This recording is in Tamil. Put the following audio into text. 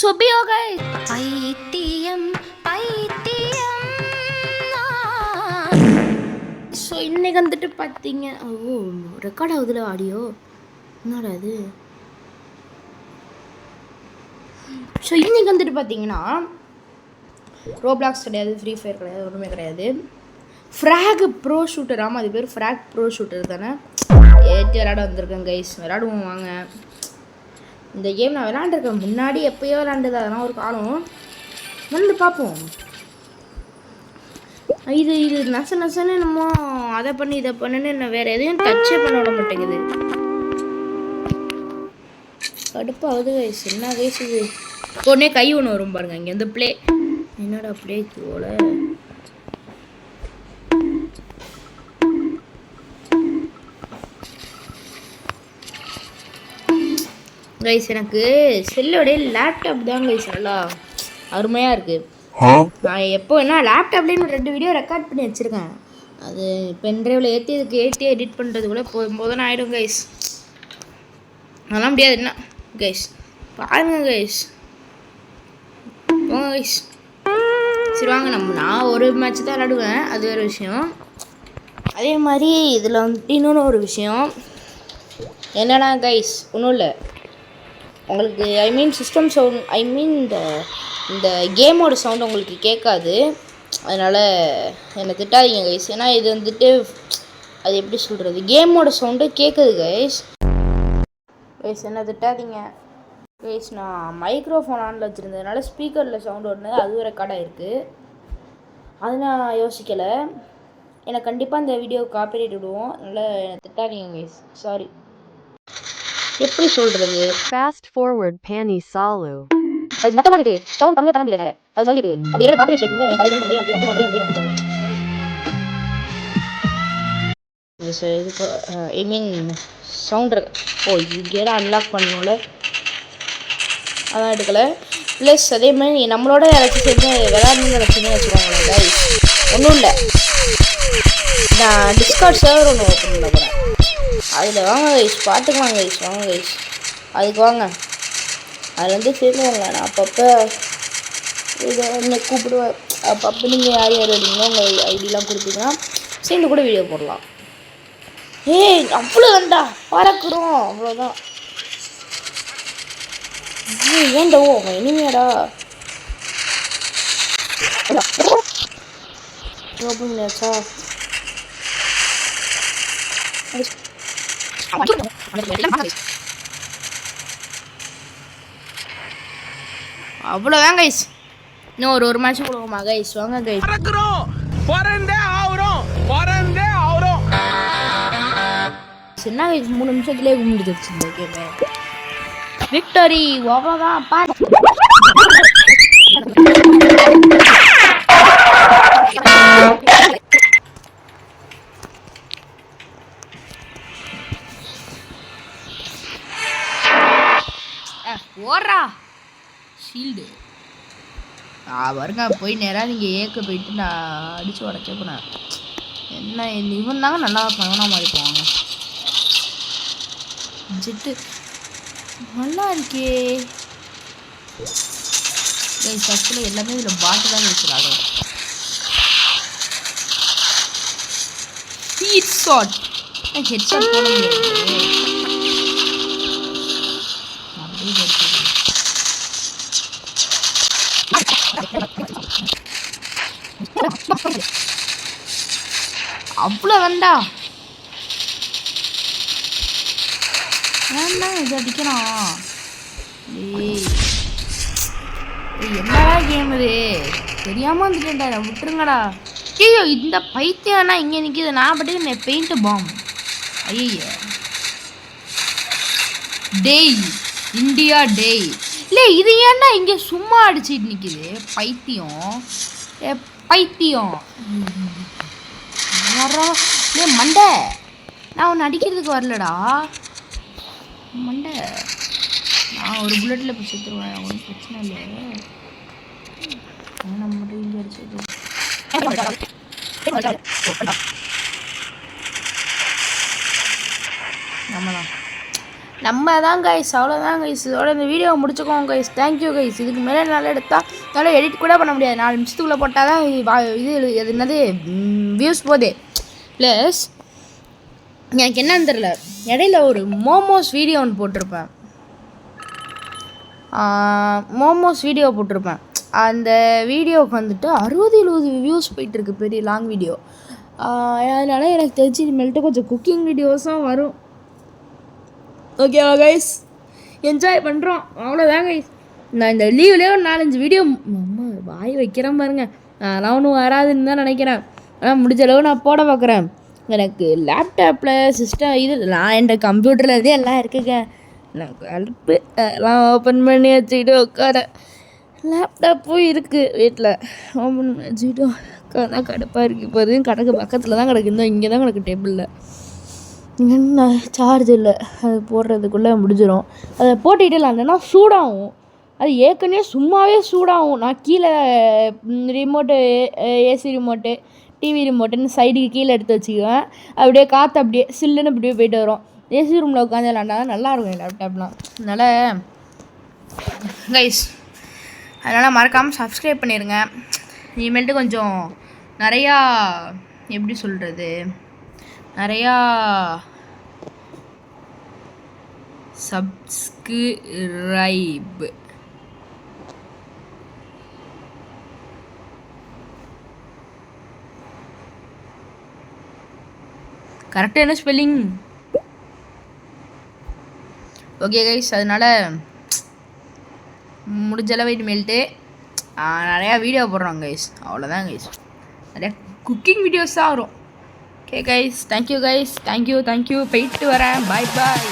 சுபியோக பைத்தியம் பைத்தியம். ஸோ இன்னைக்கு வந்துட்டு பார்த்தீங்க, ஓ ரெக்கார்ட் ஆகுதுல ஆடியோ, என்னடா அது. ஸோ இன்னைக்கு வந்துட்டு பார்த்தீங்கன்னா ரோப்ளாக்ஸ் கிடையாது, ஃப்ரீ ஃபயர் கிடையாது, ஒன்றுமே கிடையாது. Frock bro shooter. ஆமாம், அது பேர் ஃப்ராக் ப்ரோ ஷூட்டர் தானே. ஏற்றி விளையாட வந்திருக்கேன் கைஸ், விளையாடுவோம் வாங்க. இந்த கேம் நான் விளையாண்டுருக்கேன் முன்னாடி, எப்போயோ விளையாண்டது, அதெல்லாம் ஒரு காலம். வந்து பார்ப்போம். இது நசன்னு என்னமோ அதை பண்ணி இதை பண்ணுன்னு என்ன வேறு எதையும் டச்சே பண்ண விட மாட்டேங்குது. கடுப்பாகுது கைஸ், என்ன கைஸ் இது. உடனே கை ஒன்று வரும் பாருங்க இங்கேருந்து ப்ளே. என்னடா ப்ளே போல. கைஸ் எனக்கு செல்லோடைய லேப்டாப் தான் கைஸ் நல்லா அருமையாக இருக்குது. நான் எப்போ என்ன லேப்டாப்லேயும் 2 வீடியோ ரெக்கார்ட் பண்ணி வச்சுருக்கேன். அது பென்ட்ரைவில் ஏற்றி எடிட் பண்ணுறதுக்குள்ளே போதும் ஆகிடும் கைஸ். அதெல்லாம் முடியாது என்ன கைஸ். பாருங்க கைஸ், போங்க கைஸ். சரி வாங்க, நான் ஒரு மேட்ச் தான் விளாடுவேன், அது வேறு விஷயம். அதே மாதிரி இதில் வந்துட்டு இன்னொன்று ஒரு விஷயம் என்னென்னா கைஸ், ஒன்றும் இல்லை உங்களுக்கு, சிஸ்டம் சவுண்ட், இந்த கேமோட சவுண்ட் உங்களுக்கு கேட்காது. அதனால் என்னை திட்டாதீங்க கைஸ். ஏன்னா இது வந்துட்டு அது எப்படி சொல்கிறது, கேமோட சவுண்டு கேட்குது கைஸ். என்ன திட்டாதீங்க கைஸ். நான் மைக்ரோஃபோன் ஆனில் வச்சுருந்ததுனால ஸ்பீக்கரில் சவுண்ட் ஒன்று அது ரெக்கார்ட் ஆகிருக்கு. அது நான் யோசிக்கலை. எனக்கு கண்டிப்பாக இந்த வீடியோ காப்பிரைட் விடுவோம். அதனால் என்னை திட்டாதீங்க கைஸ், சாரி. எப்படி சொல்கிறது, ஃபாஸ்ட் ஃபார்வர்ட் பேனி சாலு அது மொத்தமாக இருக்குது சவுண்ட் கம்மியாக தர முடியல. அது சொல்லிட்டு அது ஏதாவது காப்பி சவுண்ட் இருக்கு. ஓ இங்கே அன்லாக் பண்ணணும்ல, அதான் எடுக்கலை. ப்ளஸ் அதே மாதிரி நம்மளோட யாராச்சும் சேர்ந்து விளையாடணும்னு நினச்சிங்கன்னு வச்சுக்கோங்களேன் கைஸ். ஒன்றும் இல்லை, நான் டிஸ்கார்ட் சர்வர் ஒன்று ஓப்பன் பண்ண போகிறேன். அதில் வாங்க கைஸ், பார்த்துக்கலாம் கைஸ், வாங்க கைஸ், அதுக்கு வாங்க. அதில் வந்து சேர்ந்துவாங்க. நான் அப்பப்போ இதை வந்து கூப்பிடுவேன். அப்பப்போ நீங்கள் யார் யார் வரீங்களோ உங்கள் ஐடியெலாம் கொடுத்தீங்கன்னா சேர்ந்து கூட வீடியோ போடலாம். ஏய் அவ்வளோ வேண்டா, பறக்குறோம் அவ்வளோதான். ஏன்டா ஓ இனிமையாடா ஓப்பன் பண்ணியாச்சா. அவ்வளோதான் கைஸ். இன்னும் ஒரு மேட்ச் போடுவோமா கைஸ், வாங்க கைஸ். என்ன கைஸ் 3 நிமிஷத்துலேயே முடிஞ்சிருச்சு இந்த கேமு. விக்டரி அவ்வளோதான். ஓடுறா ஷீல்டு வருங்க. போய் நேராக நீங்கள் ஏக்க போயிட்டு நான் அடித்து உடச்சே போனேன். என்ன இவன் தாங்க நல்லா பவனா மாதிரி போவாங்க. ஜெட்டு நல்லா இருக்கே கைஸ். ஆக்சுவலாக எல்லாமே இதில் பாட்டு தான் வச்சுருக்காங்க. ஹீட் ஷாட், ஹெட் ஷாட் போட முடியாது. அவ்வளோ வேண்டா, வேண்டாம் இது அடிக்கிறான். என்னடா கேம் இது, தெரியாமல் வந்துட்டேன்டா, விட்டுருங்கடா. ஐயோ இந்த பைத்தியம்னா இங்கே நிற்கிது. நான் பட்டு பெயிண்ட் பாம். ஐய டேய் இந்தியா டேய். இல்லை இது ஏன்டா இங்கே சும்மா அடிச்சுட்டு நிற்கிது பைத்தியம். பைத்தியம் யாரா ஏ மண்டை, நான் ஒன்று அடிக்கிறதுக்கு வரலடா மண்டை. நான் ஒரு புல்லட்டில் இப்போ செத்துருவேன், ஒன்றும் பிரச்சனை இல்லை. நம்ம மட்டும் இங்கே அடிச்சது நம்ம தான். நம்ம தான் கைஸ், அவ்வளோதான் கைஸ். இதோட இந்த வீடியோவை முடிச்சுக்கோங்க கைஸ். Thank you guys. இதுக்கு மேலே நல்லா எடுத்தால் நல்லா எடிட் கூட பண்ண முடியாது. 4 நிமிஷத்துக்குள்ளே போட்டால் தான் இது அது என்னது வியூஸ் போதே. ப்ளஸ் எனக்கு என்னன்னு தெரில, இடையில ஒரு மோமோஸ் வீடியோ ஒன்று போட்டிருப்பேன். அந்த வீடியோவுக்கு வந்துட்டு 60-70 வியூஸ் போயிட்டுருக்கு, பெரிய லாங் வீடியோ. அதனால் எனக்கு தெரிஞ்சு இனிமேல்ட்டு கொஞ்சம் குக்கிங் வீடியோஸும் வரும். ஓகேவா கைஸ்? என்ஜாய் பண்ணுறோம், அவ்வளோதான் கைஸ். நான் இந்த லீவ்லேயே ஒரு 4-5 வீடியோ அம்மா வாய் வைக்கிறேன் பாருங்க. அதெல்லாம் ஒன்றும் வராதுன்னு தான் நினைக்கிறேன். ஆனால் முடிஞ்ச அளவு நான் போட பார்க்குறேன். எனக்கு லேப்டாப்பில் சிஸ்டம் இது நான் என் கம்ப்யூட்டரில் இதே எல்லாம் இருக்குங்க. எனக்கு அழுப்பு எல்லாம் ஓப்பன் பண்ணி வச்சுக்கிட்டு உட்கார. லேப்டாப்பும் இருக்குது வீட்டில், ஓப்பன் பண்ணி வச்சுக்கிட்டு உட்கார கடுப்பாக இருக்குது. இப்போ எதுவும் கிடக்கு, பக்கத்தில் தான் கிடக்கு, இந்த இங்கே தான் கிடக்கு டேபிளில். என்ன சார்ஜ் இல்லை, அது போடுறதுக்குள்ளே முடிஞ்சிடும். அதை போட்டுக்கிட்டு இல்லைன்னா சூடாகும். அது ஏற்கனவே சும்மாவே சூடாகும். நான் கீழே ரிமோட்டு, ஏசி ரிமோட்டு, டிவி ரிமோட்டுன்னு சைடுக்கு கீழே எடுத்து வச்சுக்குவேன். அப்படியே காற்று அப்படியே சில்லுன்னு அப்படியே போயிட்டு வரும். ஏசி ரூமில் உட்காந்து விளாண்டா நல்லாயிருக்கும் என் லேப்டாப்லாம். அதனால் கைஸ், அதனால் மறக்காமல் சப்ஸ்கிரைப் பண்ணிடுங்க. இனிமேல்ட்டு கொஞ்சம் நிறையா எப்படி சொல்கிறது, நிறையா சப்ஸ்கிரைப் கரெக்டாக என்ன ஸ்பெல்லிங்? ஓகே கைஸ், அதனால் முடிஞ்சளவு இனிமேல்ட்டு நிறையா வீடியோ போடுறோம் கைஸ். அவ்வளோதான் கைஸ், நிறையா குக்கிங் வீடியோஸ் தான் வரும். Okay guys, thank you guys, thank you. போயிட்டு வரேன். பாய் பாய்.